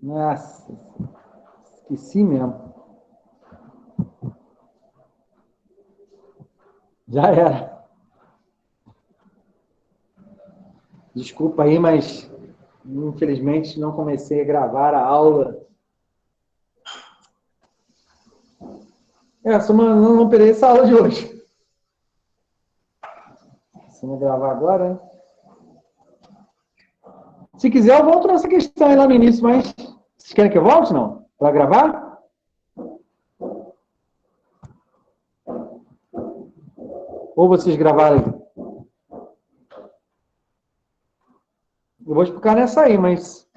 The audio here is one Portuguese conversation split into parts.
Nossa, esqueci mesmo. Já era. Desculpa aí, mas infelizmente não comecei a gravar a aula. Só não perei essa aula de hoje. Se não gravar agora, né? Se quiser, eu volto nessa questão aí lá no início, mas vocês querem que eu volte, não? Para gravar? Ou vocês gravaram aí? Eu vou explicar nessa aí, mas...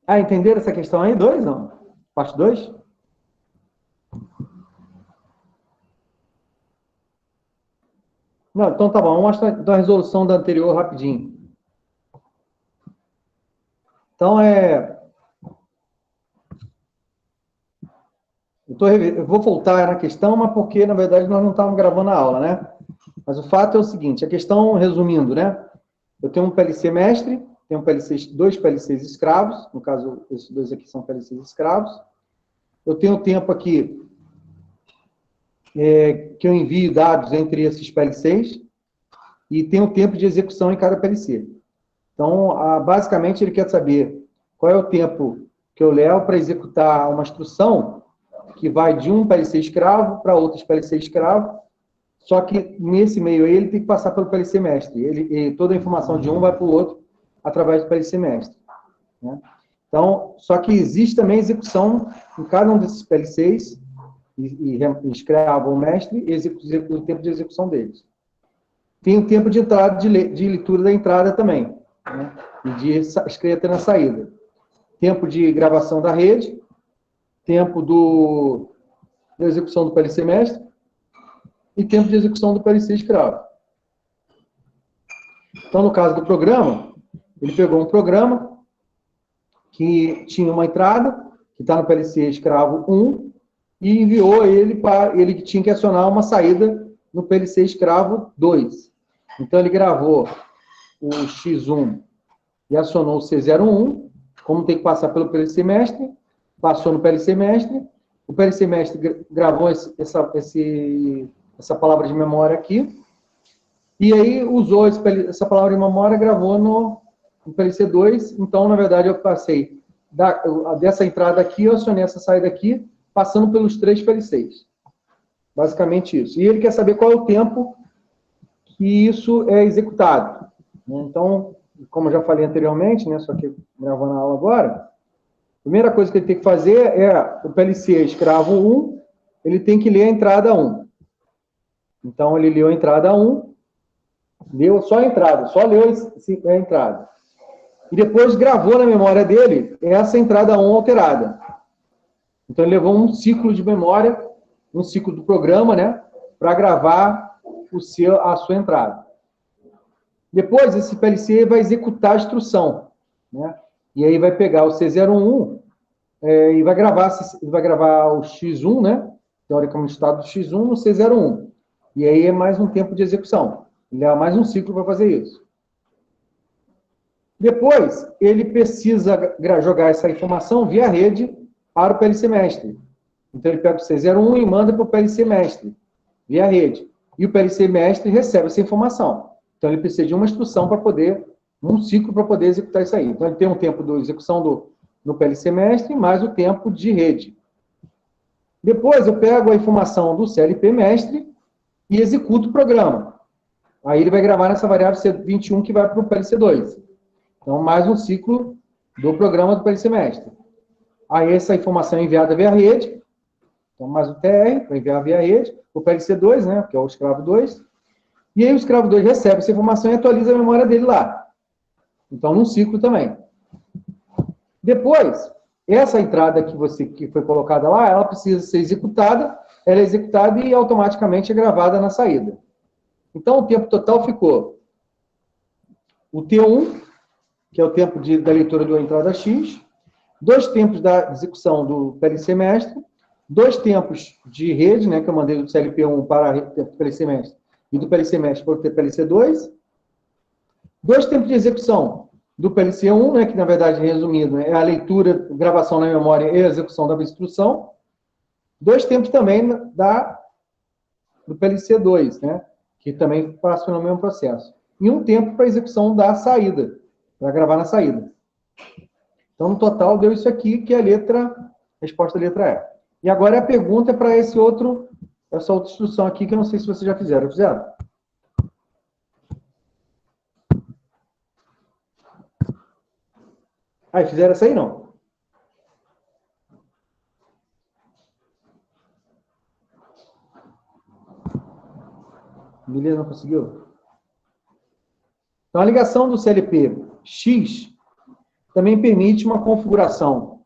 Ah, entenderam essa questão aí? 2, não? Parte 2? Não, então tá bom. Vamos mostrar então a resolução da anterior rapidinho. Então, eu vou voltar na questão, mas porque, na verdade, nós não estávamos gravando a aula, né? Mas o fato é o seguinte, a questão, resumindo, né? Eu tenho um PLC mestre, tenho dois PLCs escravos, no caso, esses dois aqui são PLCs escravos. Eu tenho tempo aqui que eu envio dados entre esses PLCs e tenho tempo de execução em cada PLC. Então, basicamente, ele quer saber qual é o tempo que eu levo para executar uma instrução que vai de um PLC escravo para outro PLC escravo, só que nesse meio aí ele tem que passar pelo PLC mestre. Toda a informação de um vai para o outro através do PLC mestre. Né? Então, só que existe também execução em cada um desses PLCs, escravo ou mestre, e o tempo de execução deles. Tem o tempo de entrada, de leitura da entrada também, né? E de escrita na saída. Tempo de gravação da rede, tempo da execução do PLC mestre e tempo de execução do PLC escravo. Então, no caso do programa, ele pegou um programa que tinha uma entrada, que está no PLC escravo 1, e enviou ele para ele que tinha que acionar uma saída no PLC escravo 2. Então, ele gravou o X1 e acionou o C01, como tem que passar pelo PLC mestre, passou no PLC mestre, o PLC mestre gravou essa palavra de memória aqui, e aí usou essa palavra de memória, gravou no PLC 2, então, na verdade, eu passei dessa entrada aqui, eu acionei essa saída aqui, passando pelos 3 PLCs. Basicamente isso. E ele quer saber qual é o tempo que isso é executado. Então, como eu já falei anteriormente, né, só que gravando a aula agora, a primeira coisa que ele tem que fazer é, o PLC escravo 1, ele tem que ler a entrada 1. Então, ele leu a entrada 1, leu só a entrada, só leu a entrada. E depois gravou na memória dele essa entrada 1 alterada. Então, ele levou um ciclo de memória, um ciclo do programa, né, para gravar a sua entrada. Depois, esse PLC vai executar a instrução, né? E aí vai pegar o C01 e vai gravar o X1, né? Teoricamente, o estado do X1 no C01. E aí é mais um tempo de execução. Ele leva mais um ciclo para fazer isso. Depois, ele precisa jogar essa informação via rede para o PLC mestre. Então, ele pega o C01 e manda para o PLC mestre, via rede. E o PLC mestre recebe essa informação. Então, ele precisa de uma instrução para poder, um ciclo para poder executar isso aí. Então, ele tem um tempo de execução no PLC mestre, mais o tempo de rede. Depois, eu pego a informação do CLP mestre e executo o programa. Aí, ele vai gravar nessa variável C21 que vai para o PLC2. Então, mais um ciclo do programa do PLC mestre. Aí, essa informação é enviada via rede. Então, mais o TR, para enviar via rede. O PLC2, né, que é o escravo 2. E aí o escravo 2 recebe essa informação e atualiza a memória dele lá. Então, num ciclo também. Depois, essa entrada que foi colocada lá, ela precisa ser executada, ela é executada e automaticamente é gravada na saída. Então, o tempo total ficou o T1, que é o tempo da leitura da entrada X, 2 tempos da execução do PLC mestre, 2 tempos de rede, né, que eu mandei do CLP1 para o PLC mestre, e do PLC mestre para o PLC 2. Dois tempos de execução do PLC 1, né, que na verdade, resumido, é a leitura, gravação na memória e a execução da instrução. Dois tempos também do PLC 2, né, que também passa pelo mesmo processo. E um tempo para execução da saída, para gravar na saída. Então, no total, deu isso aqui, que é a resposta da letra E. E agora a pergunta é para essa outra instrução aqui, que eu não sei se vocês já fizeram. Fizeram? Fizeram essa aí, não? Beleza, não conseguiu? Então, a ligação do CLP X também permite uma configuração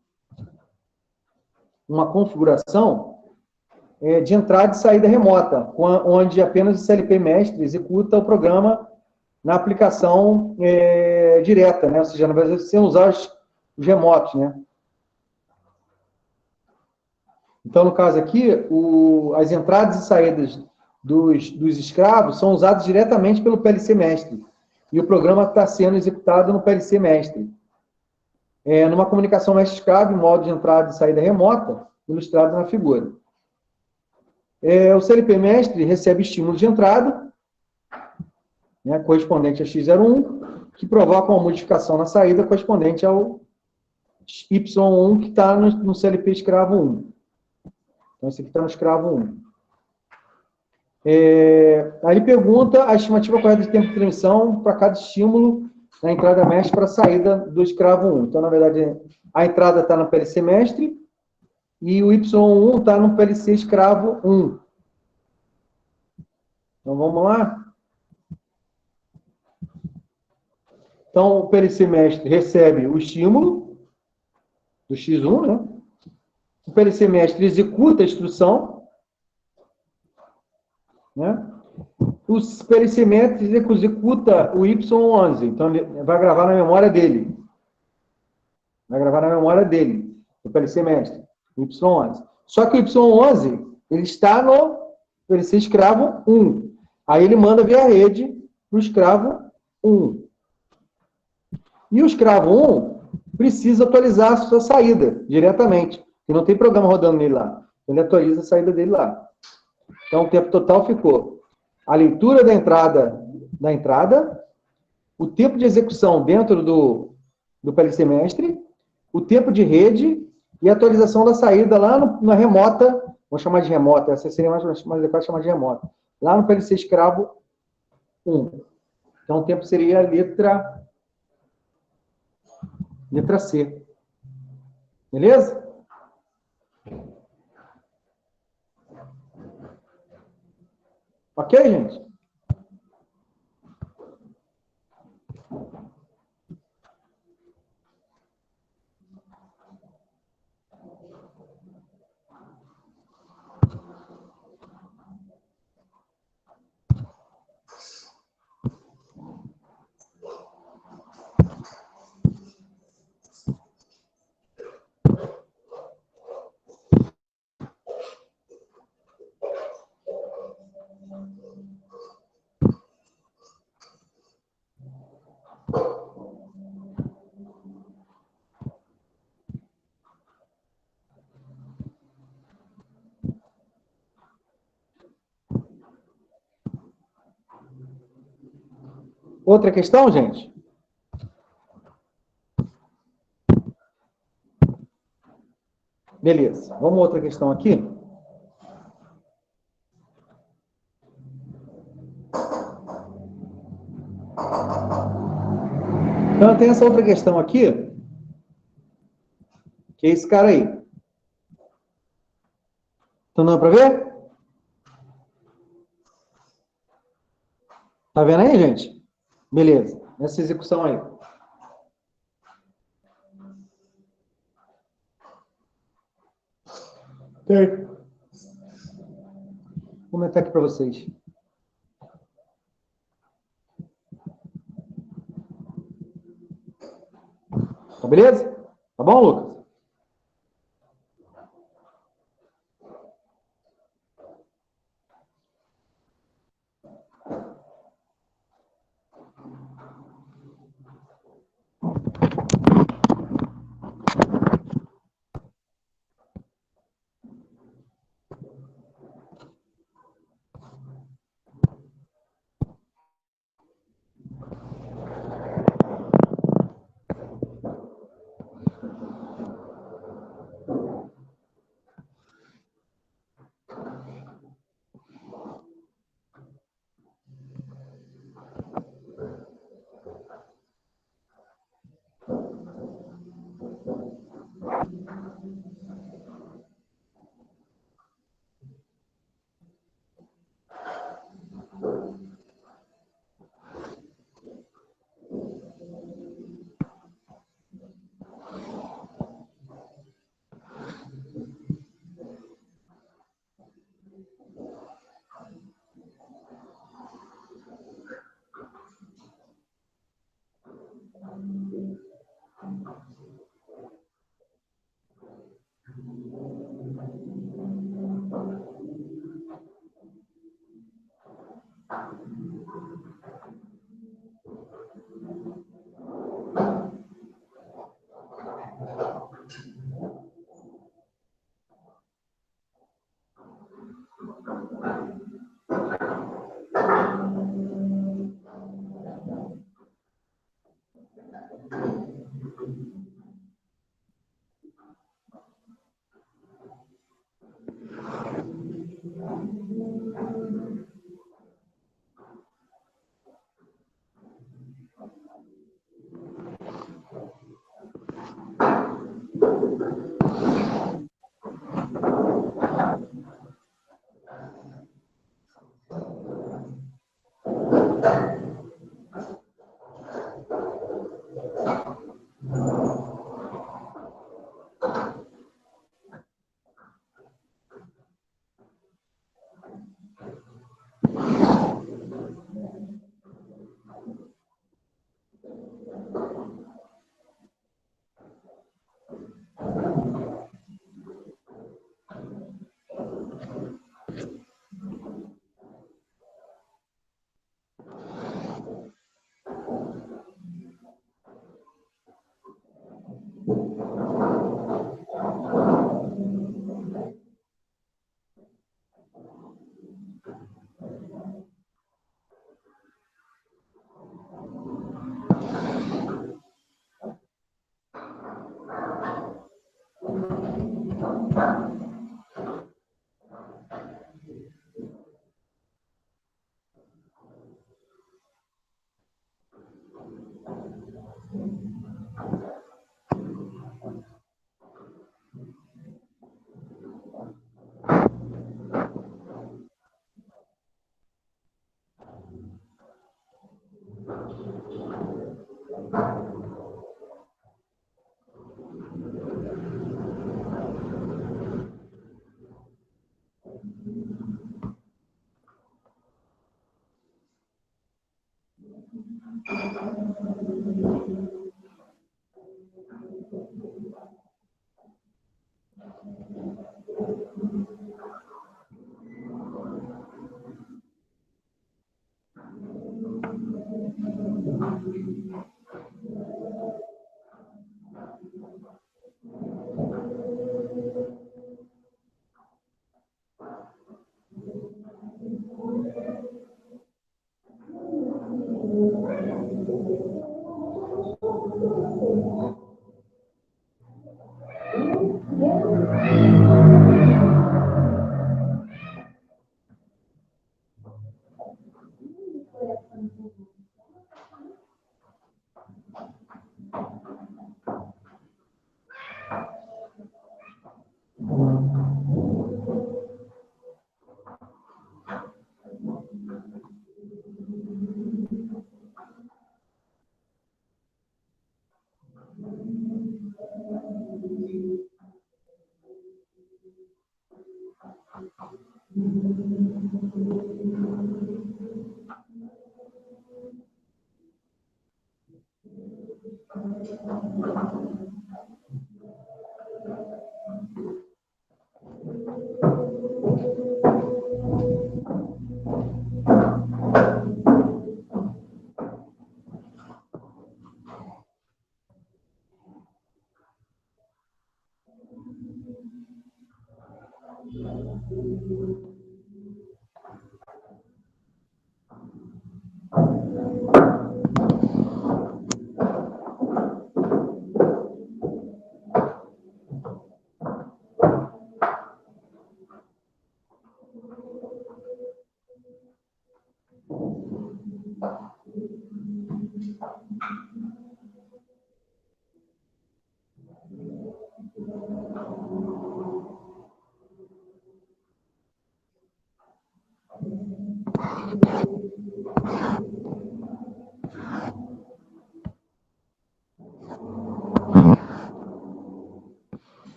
de entrada e saída remota, onde apenas o CLP mestre executa o programa na aplicação direta, né? Ou seja, na verdade, sem usar os remotos, né? Então, no caso aqui, as entradas e saídas dos escravos são usadas diretamente pelo PLC mestre. E o programa está sendo executado no PLC mestre. Numa comunicação mestre-escravo, em modo de entrada e saída remota, ilustrado na figura. O CLP mestre recebe estímulo de entrada, né, correspondente a x01, que provoca uma modificação na saída correspondente ao y1, que está no CLP escravo 1. Então, esse aqui está no escravo 1. Aí ele pergunta a estimativa correta de tempo de transição para cada estímulo na entrada mestre para a saída do escravo 1. Então, na verdade, a entrada está no PLC mestre e o Y1 está no PLC escravo 1. Então, vamos lá? Então, o PLC mestre recebe o estímulo do X1, né? O PLC mestre executa a instrução, né? O PLC mestre executa o Y11, então ele vai gravar na memória dele. O PLC mestre, o Y11. Só que o Y11, ele está no PLC escravo 1. Aí ele manda via rede para o escravo 1. E o escravo 1 precisa atualizar a sua saída diretamente, que não tem programa rodando nele lá. Ele atualiza a saída dele lá. Então, o tempo total ficou a leitura da entrada, o tempo de execução dentro do PLC mestre, o tempo de rede e a atualização da saída lá na remota, vamos chamar de remota, essa seria mais adequada chamar de remota, lá no PLC escravo 1. Então, o tempo seria a letra C. Beleza? Ok, gente? Outra questão, gente? Beleza. Vamos a outra questão aqui. Então, tem essa outra questão aqui, que é esse cara aí. Então, não dá para ver? Tá vendo aí, gente? Beleza. Essa execução aí. Ok. Vou comentar aqui para vocês. Tá beleza? Tá bom, Lucas?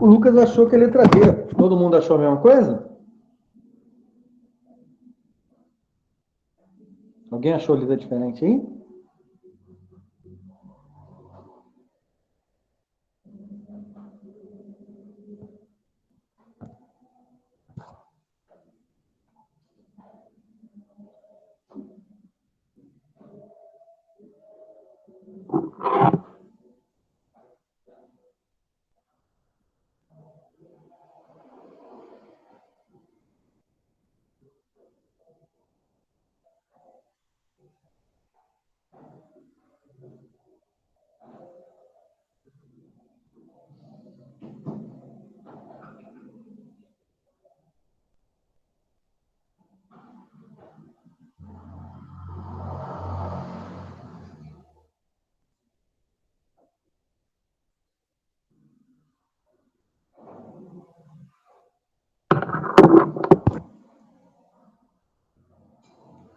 O Lucas achou que é letra D. Todo mundo achou a mesma coisa? Alguém achou letra diferente aí?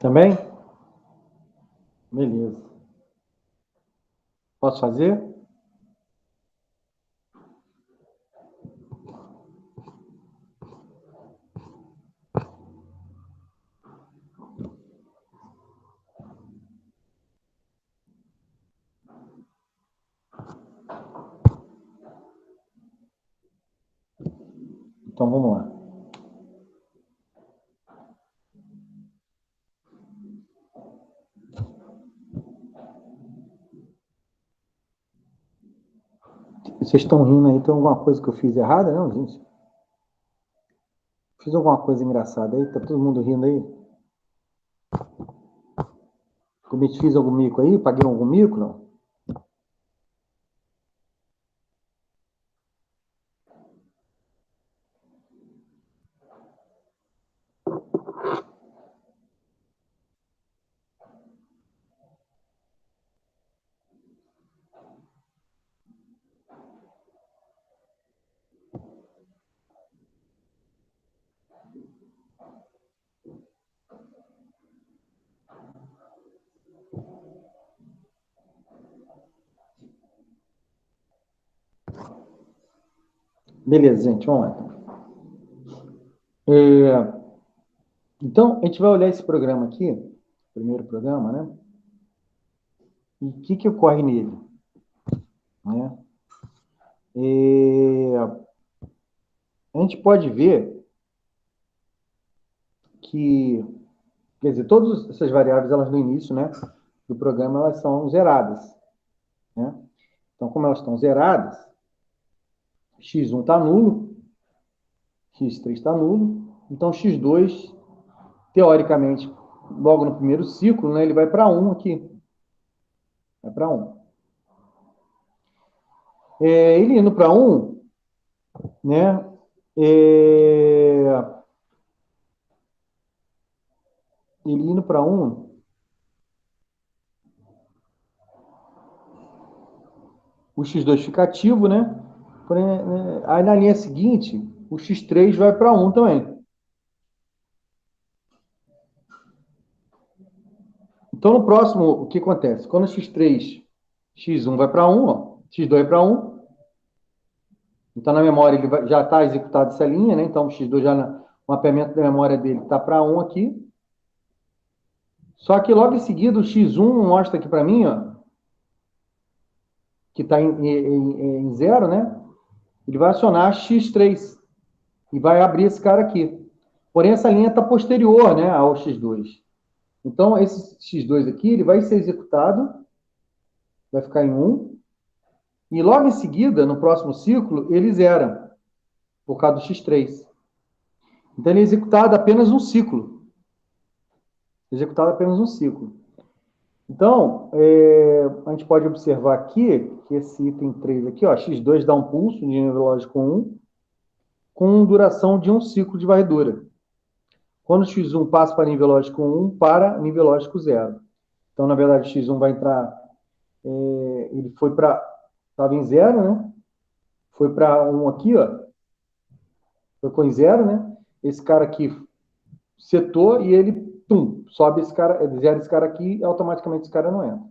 Também? Beleza. Posso fazer? Então vamos lá. Vocês estão rindo aí? Tem alguma coisa que eu fiz errada? Não, gente? Fiz alguma coisa engraçada aí? Tá todo mundo rindo aí? Fiz algum mico aí? Paguei algum mico? Não? Beleza, gente, vamos lá. Então, a gente vai olhar esse programa aqui, primeiro programa, né? E o que ocorre nele? Né? A gente pode ver que, quer dizer, todas essas variáveis, elas no início, né, do programa, elas são zeradas, né? Então, como elas estão zeradas, x1 está nulo, x3 está nulo, então x2, teoricamente, logo no primeiro ciclo, né, ele vai para 1 aqui. Vai para 1. Ele indo para 1, né, ele indo para 1, o x2 fica ativo, né? Aí na linha seguinte, o x3 vai para 1 também. Então, no próximo, o que acontece? Quando o x3, x1 vai para 1, ó, x2 para 1, então na memória ele já está executado essa linha, né? Então o x2 já no mapeamento da memória dele está para 1 aqui. Só que logo em seguida o x1 mostra aqui para mim, ó, que está em 0, né? Ele vai acionar x3 e vai abrir esse cara aqui. Porém, essa linha está posterior, né, ao x2. Então, esse x2 aqui, ele vai ser executado, vai ficar em 1, e logo em seguida, no próximo ciclo, ele zera, por causa do x3. Então, ele é executado apenas um ciclo. Executado apenas um ciclo. Então, a gente pode observar aqui, que esse item 3 aqui, ó, x2 dá um pulso de nível lógico 1, com duração de um ciclo de varredura. Quando o x1 passa para nível lógico 1, para nível lógico 0. Então, na verdade, o x1 vai entrar, ele foi para, estava em 0, né? Foi para 1 aqui, ó. Ficou em 0, né? Esse cara aqui setou e ele, pum, sobe esse cara, zera esse cara aqui e automaticamente esse cara não entra.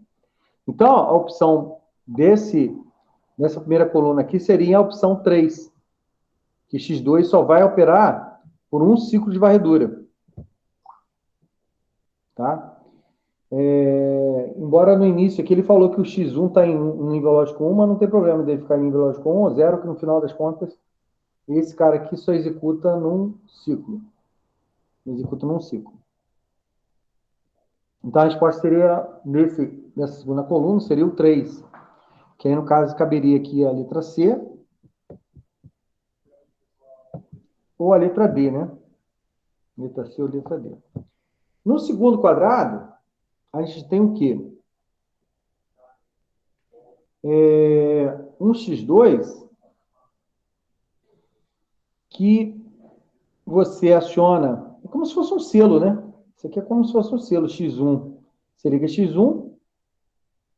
Então, a opção dessa primeira coluna aqui seria a opção 3. que x2 só vai operar por um ciclo de varredura. Tá? Embora no início aqui ele falou que o x1 está em nível lógico 1, mas não tem problema dele ficar em nível lógico 1 ou 0, que no final das contas, esse cara aqui só executa num ciclo. Executa num ciclo. Então a resposta seria, nessa segunda coluna, seria o 3. Que aí, no caso, caberia aqui a letra C ou a letra D, né? Letra C ou letra D. No segundo quadrado, a gente tem o quê? Um x2 que você aciona, é como se fosse um selo, né? Isso aqui é como se fosse um selo, x1. Você liga x1,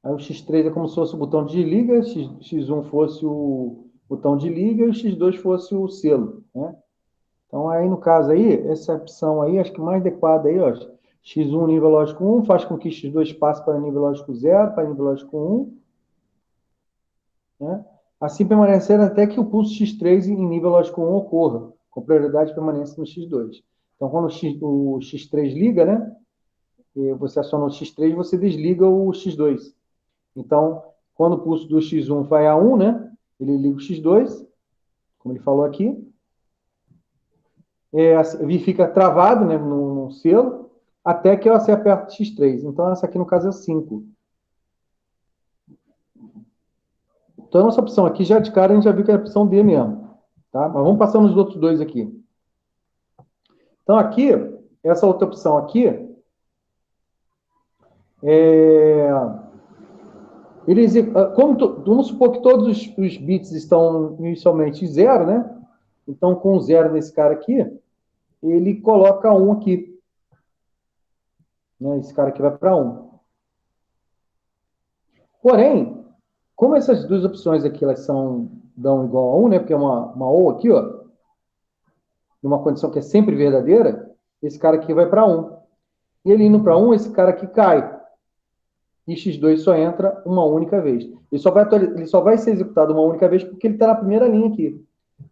aí o x3 é como se fosse o botão de liga, x1 fosse o botão de liga e o x2 fosse o selo, né? Então, aí, no caso aí, essa opção aí, acho que mais adequada aí, ó, x1 nível lógico 1 faz com que x2 passe para nível lógico 0, para nível lógico 1, né? Assim permanecendo até que o pulso x3 em nível lógico 1 ocorra, com prioridade de permanência no x2. Então, quando o x3 liga, né, e você aciona o x3, você desliga o x2. Então, quando o pulso do x1 vai a 1, né, ele liga o x2, como ele falou aqui, ele fica travado, né, no selo, até que você aperta X3. Então, essa aqui, no caso, é 5. Então, a nossa opção aqui, já de cara, a gente já viu que é a opção D mesmo. Tá? Mas vamos passar nos outros dois aqui. Então, aqui, essa outra opção aqui, vamos supor que todos os bits estão inicialmente zero, né? Então, com zero nesse cara aqui, ele coloca 1 aqui. Né? Esse cara aqui vai para 1. Porém, como essas duas opções aqui elas dão igual a 1, né? Porque é uma ou aqui, ó, numa condição que é sempre verdadeira, esse cara aqui vai para 1. E ele indo para 1, esse cara aqui cai. E x2 só entra uma única vez. Ele só vai ser executado uma única vez porque ele está na primeira linha aqui.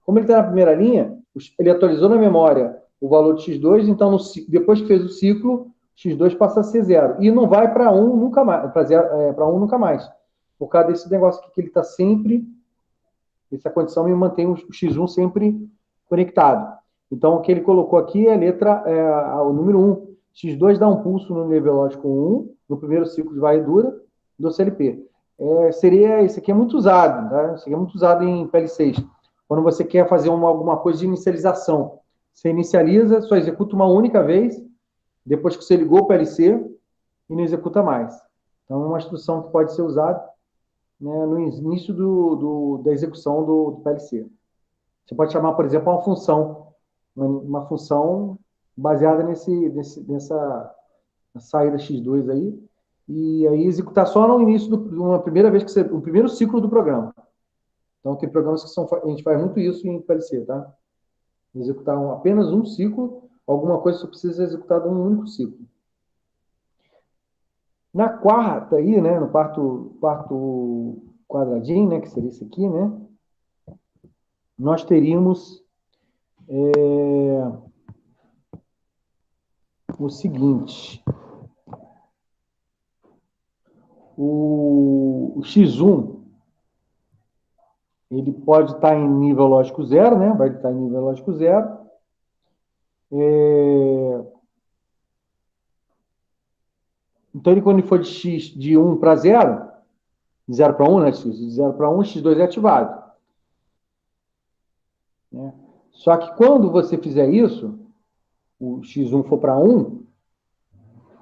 Como ele está na primeira linha, ele atualizou na memória o valor de x2, então depois que fez o ciclo, x2 passa a ser 0. E não vai para 1 nunca mais, para 1 nunca mais. Por causa desse negócio aqui que ele está sempre, essa condição me mantém o x1 sempre conectado. Então, o que ele colocou aqui é a letra, o número 1. x2 dá um pulso no nível lógico 1, no primeiro ciclo de varredura do CLP. Isso aqui é muito usado, tá? Isso aqui é muito usado em PL6. Quando você quer fazer alguma coisa de inicialização. Você inicializa, só executa uma única vez, depois que você ligou o PLC, e não executa mais. Então, é uma instrução que pode ser usada, né, no início da execução do PLC. Você pode chamar, por exemplo, uma função baseada nessa saída X2 aí, e aí executar só no início uma primeira vez o primeiro ciclo do programa. Então, tem programas a gente faz muito isso em PLC, tá? Executar apenas um ciclo, alguma coisa só precisa ser executada em um único ciclo. Na quarta aí, né, no quarto quadradinho, né, que seria esse aqui, né, nós teríamos o seguinte: o x1 ele pode estar em nível lógico 0, né? Vai estar em nível lógico 0. Então, quando ele for de x de 1 para 0, de 0 para 1, né? De 0 para 1, x2 é ativado. Né? Só que quando você fizer isso, o x1 for para 1,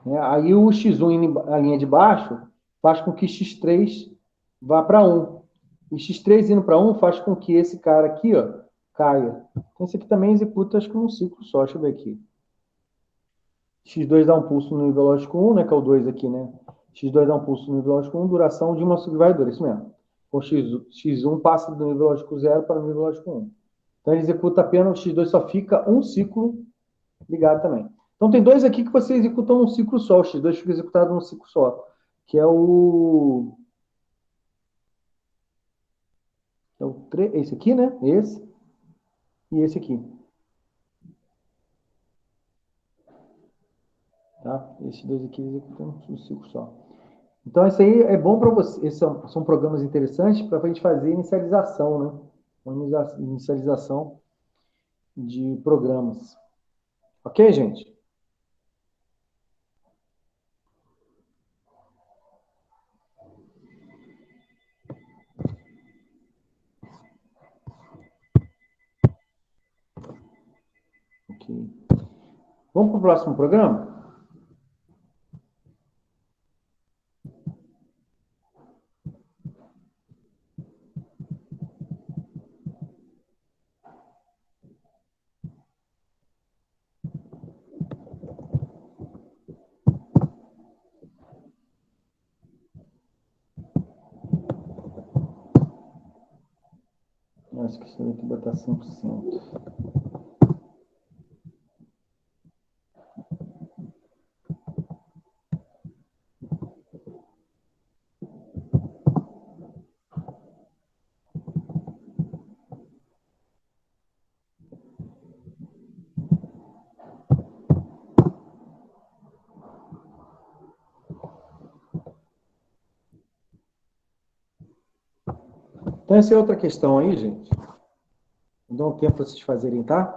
né? Aí o x1 na linha de baixo faz com que x3 vá para 1. E x3 indo para 1 faz com que esse cara aqui, ó, caia. Então, esse aqui também executa, acho que num ciclo só. Deixa eu ver aqui. X2 dá um pulso no nível lógico 1, né, que é o 2 aqui, né? X2 dá um pulso no nível lógico 1, duração de uma subdividora, isso mesmo. Então, X1 passa do nível lógico 0 para o nível lógico 1. Então, ele executa apenas, o X2 só fica um ciclo ligado também. Então, tem dois aqui que você executa num ciclo só. O X2 fica executado num ciclo só, que é esse aqui, né? Esse. e esse aqui. Tá? Esses dois aqui executando um ciclo só. Então, isso aí é bom para você. Esses são programas interessantes para a gente fazer inicialização, né? Uma inicialização de programas. Ok, gente? Ok. Vamos para o próximo programa? Acho que isso aqui vai botar 100%. Então, essa é outra questão aí, gente. Vou dar um tempo para vocês fazerem, tá?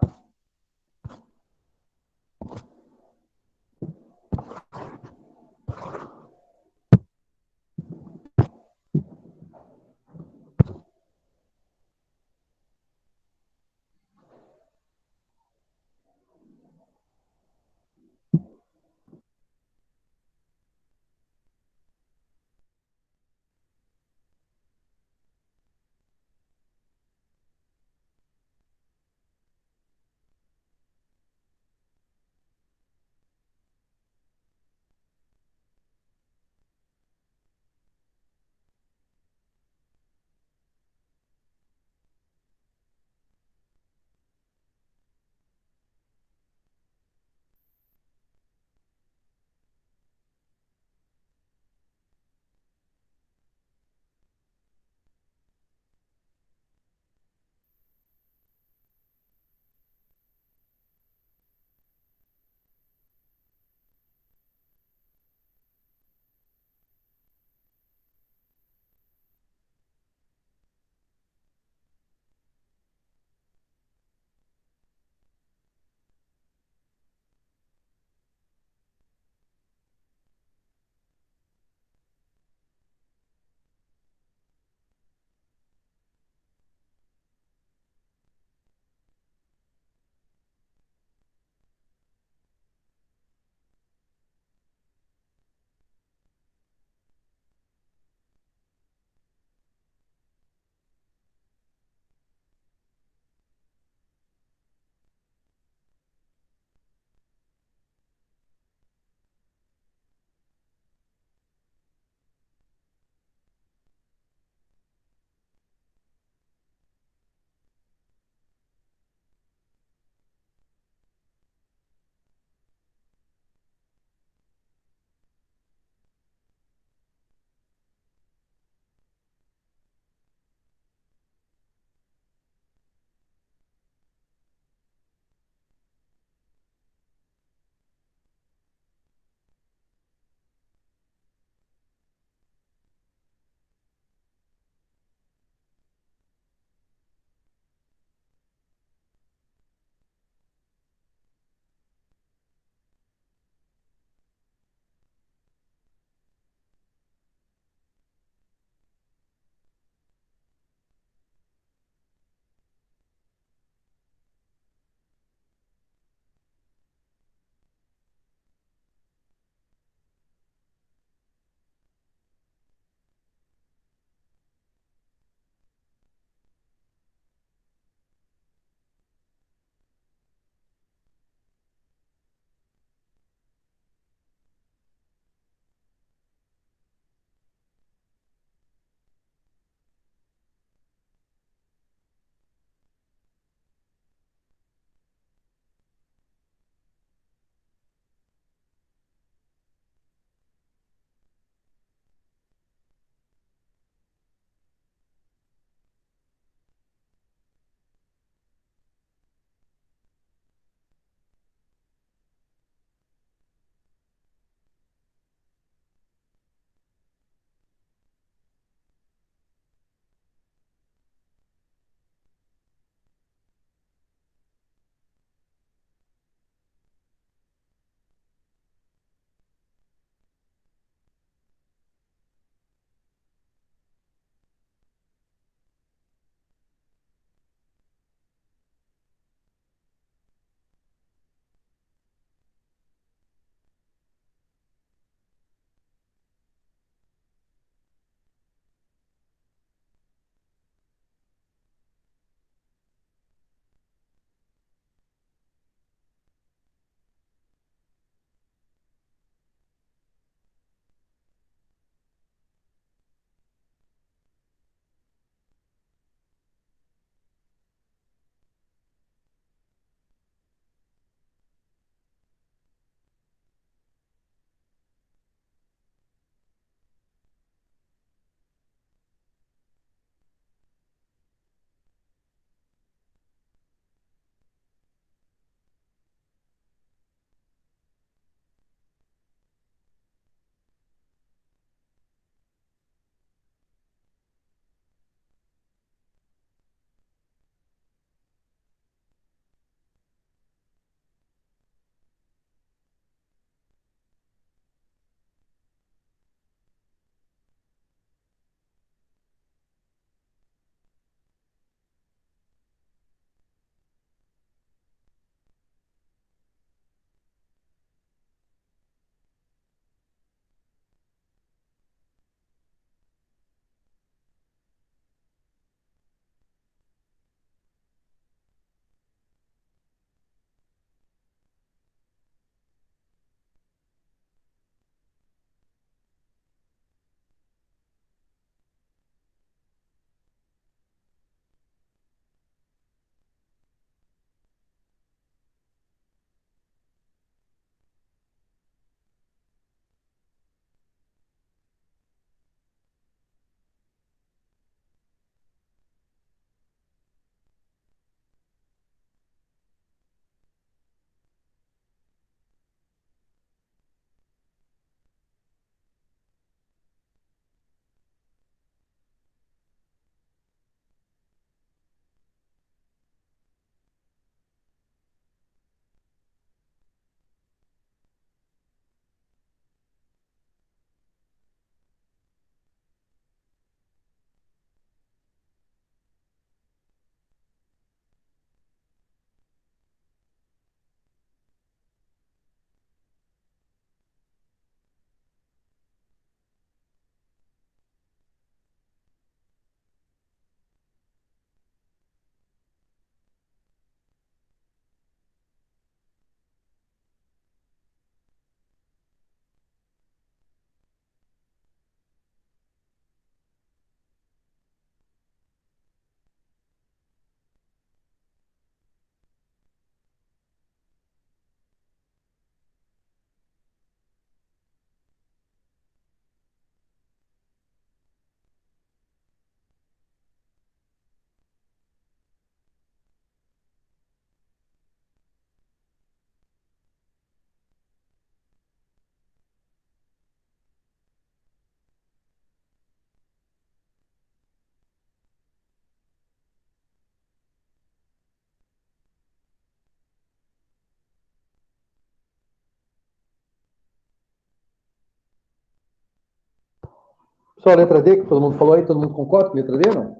Só a letra D, que todo mundo falou aí, todo mundo concorda com a letra D, não?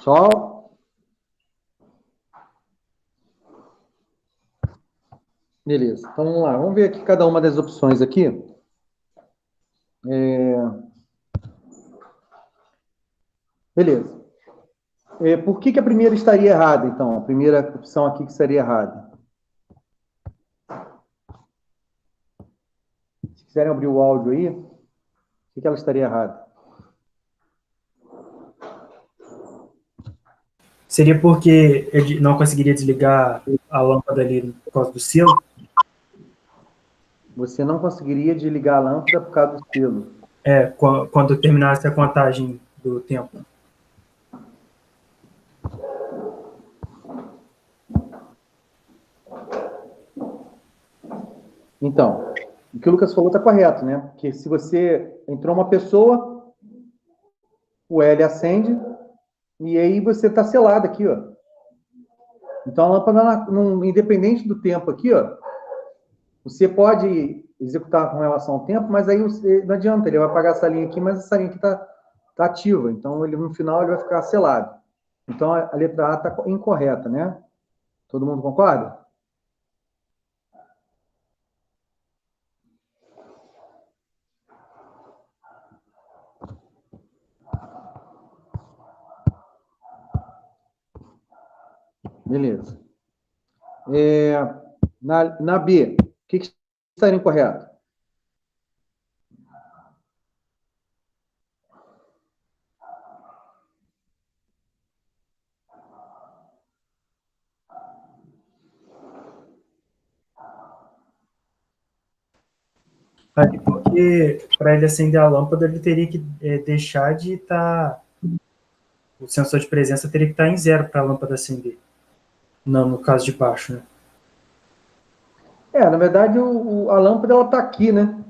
Só. Beleza. Então vamos lá. Vamos ver aqui cada uma das opções aqui. Beleza. Por que a primeira estaria errada, então? A primeira opção aqui que estaria errada. Se quiserem abrir o áudio aí, por que ela estaria errada? Seria porque ele não conseguiria desligar a lâmpada ali por causa do selo? Você não conseguiria desligar a lâmpada por causa do selo. Quando terminasse a contagem do tempo. Então, o que o Lucas falou está correto, né? Porque se você entrou uma pessoa, o L acende e aí você está selado aqui, ó. Então a lâmpada, independente do tempo aqui, ó, você pode executar com relação ao tempo, mas aí não adianta, ele vai apagar essa linha aqui, mas essa linha aqui está ativa. Então ele no final ele vai ficar selado. Então a letra A está incorreta, né? Todo mundo concorda? Beleza. Na B, o que estaria incorreto? Porque para ele acender a lâmpada, ele teria que deixar de estar. O sensor de presença teria que estar em zero para a lâmpada acender. Não, no caso de baixo, né? Na verdade, a lâmpada ela está aqui, né?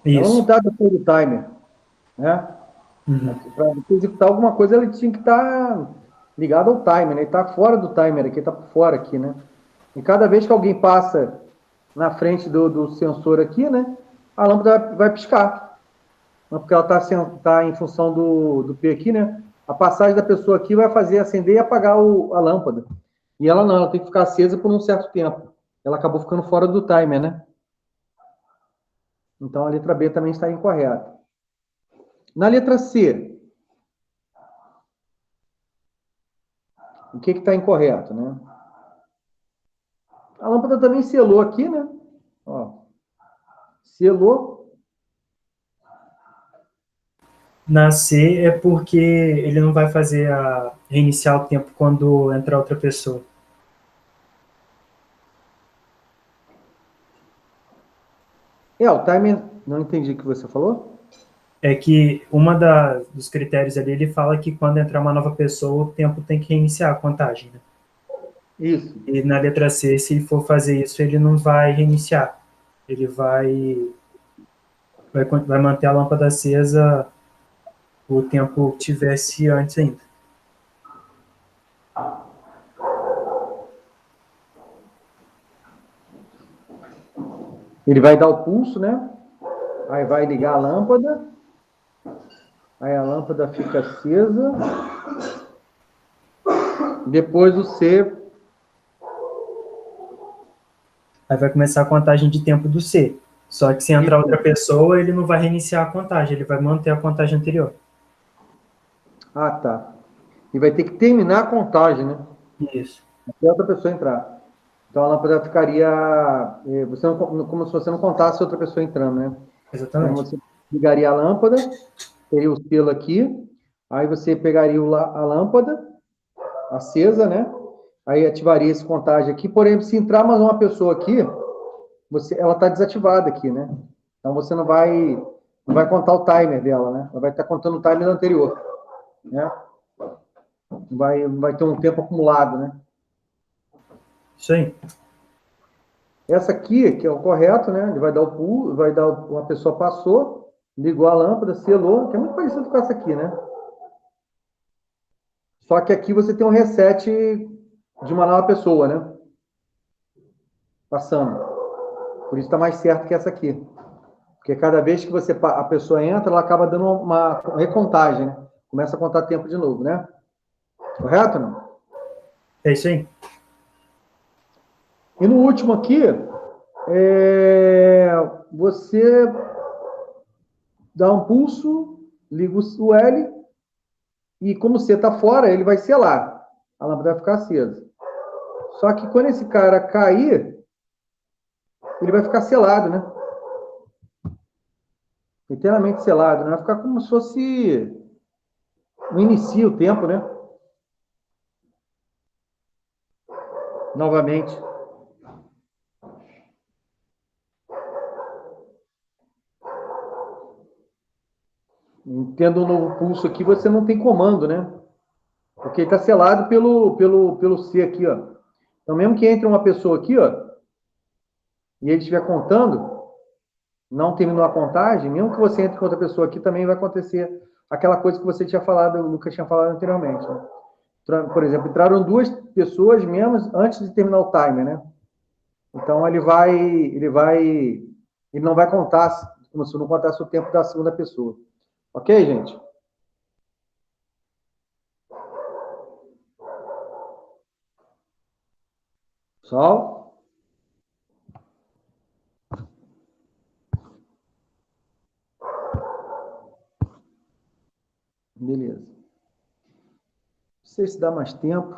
Ela não Isso. está depois do timer, né? Uhum. Para executar alguma coisa, ele tinha que estar ligado ao timer, né? Ele está fora do timer aqui, está por fora aqui, né? E cada vez que alguém passa na frente do sensor aqui, né? A lâmpada vai piscar. Porque ela tá em função do P aqui, né? A passagem da pessoa aqui vai fazer acender e apagar a lâmpada. E ela não, ela tem que ficar acesa por um certo tempo. Ela acabou ficando fora do timer, né? Então a letra B também está incorreta. Na letra C, o que está incorreto, né? A lâmpada também selou aqui, né? Ó, selou. Na C é porque ele não vai fazer reiniciar o tempo quando entrar outra pessoa. O timer, não entendi o que você falou. É que dos critérios ali, ele fala que quando entrar uma nova pessoa, o tempo tem que reiniciar a contagem, né? Isso. E na letra C, se for fazer isso, ele não vai reiniciar. Ele vai manter a lâmpada acesa o tempo que tivesse antes ainda. Ele vai dar o pulso, né? Aí vai ligar a lâmpada. Aí a lâmpada fica acesa. Depois o C. Aí vai começar a contagem de tempo do C. Só que se entrar outra pessoa, ele não vai reiniciar a contagem, ele vai manter a contagem anterior. Ah, tá. E vai ter que terminar a contagem, né? Isso. Até outra pessoa entrar. Então a lâmpada ficaria. Você não, como se você não contasse outra pessoa entrando, né? Então Exatamente. você ligaria a lâmpada, teria o selo aqui, aí você pegaria a lâmpada acesa, né? Aí ativaria esse contagem aqui. Porém, se entrar mais uma pessoa aqui, ela está desativada aqui, né? Então você não vai contar o timer dela, né? Ela vai estar contando o timer anterior, né? Vai ter um tempo acumulado, né? Isso aí. Essa aqui, que é o correto, né? Ele vai dar o pulo, uma pessoa passou, ligou a lâmpada, selou, que é muito parecido com essa aqui, né? Só que aqui você tem um reset de uma nova pessoa, né? Passando. Por isso está mais certo que essa aqui. Porque cada vez que a pessoa entra, ela acaba dando uma recontagem, né? Começa a contar tempo de novo, né? Correto ou não? É isso aí. E no último aqui, você dá um pulso, liga o L, e como você está fora, ele vai selar. A lâmpada vai ficar acesa. Só que quando esse cara cair, ele vai ficar selado, né? Inteiramente selado, né? Vai ficar como se fosse não inicia o tempo, né? Novamente. Tendo um novo pulso aqui, você não tem comando, né? Porque ele está selado pelo C aqui, ó. Então, mesmo que entre uma pessoa aqui, ó, e ele estiver contando, não terminou a contagem, mesmo que você entre com outra pessoa aqui, também vai acontecer aquela coisa que você tinha falado, o Lucas tinha falado anteriormente, né? Por exemplo, entraram duas pessoas mesmo antes de terminar o timer, né? Então ele não vai contar, como se não contasse o tempo da segunda pessoa. Ok, gente? Pessoal? Beleza. Não sei se dá mais tempo.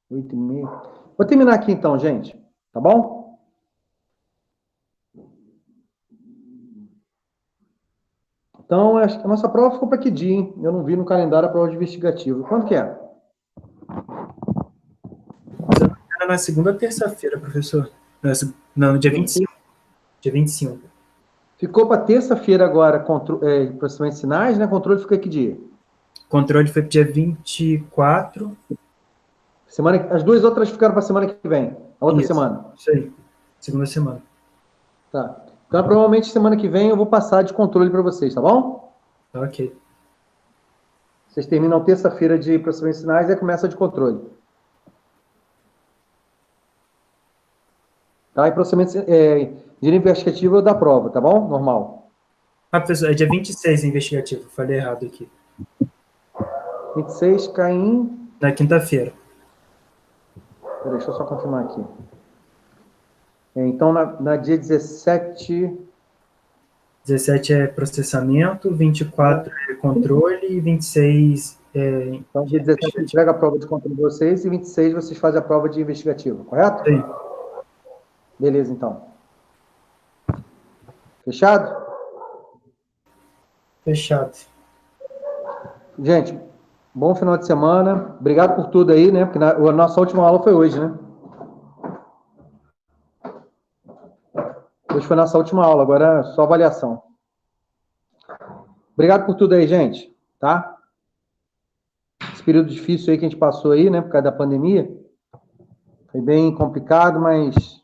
8h30. Vou terminar aqui então, gente. Tá bom? Então, a nossa prova ficou para que dia, hein? Eu não vi no calendário a prova de investigativo. Quando que é? Era na segunda ou terça-feira, professor. Não, no dia 25. Dia 25. Ficou para terça-feira agora, processamento de sinais, né? Controle fica que dia? Controle foi pro dia 24. As duas outras ficaram para semana que vem. A outra semana. Isso aí. Segunda semana. Tá. Então, provavelmente semana que vem eu vou passar de controle para vocês, tá bom? Ok. Vocês terminam terça-feira de processamento de sinais e começa de controle. Tá? E processamento de investigativo da prova, tá bom? Normal. Ah, professor, é dia 26 investigativo. Falei errado aqui. 26 cai em... Na quinta-feira. Deixa eu só confirmar aqui. Então, na dia 17... 17 é processamento, 24 é controle e 26 é Então, dia 17 entrega a prova de controle de vocês e 26 vocês fazem a prova de investigativo, correto? Sim. Beleza, então. Fechado? Fechado. Gente, bom final de semana. Obrigado por tudo aí, né? Porque a nossa última aula foi hoje, né? Hoje foi a nossa última aula, agora é só avaliação. Obrigado por tudo aí, gente. Tá? Esse período difícil aí que a gente passou aí, né? Por causa da pandemia. Foi bem complicado, mas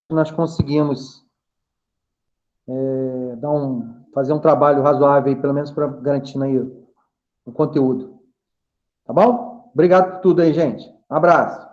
nós conseguimos fazer um trabalho razoável aí, pelo menos para garantir aí o conteúdo. Tá bom? Obrigado por tudo aí, gente. Um abraço.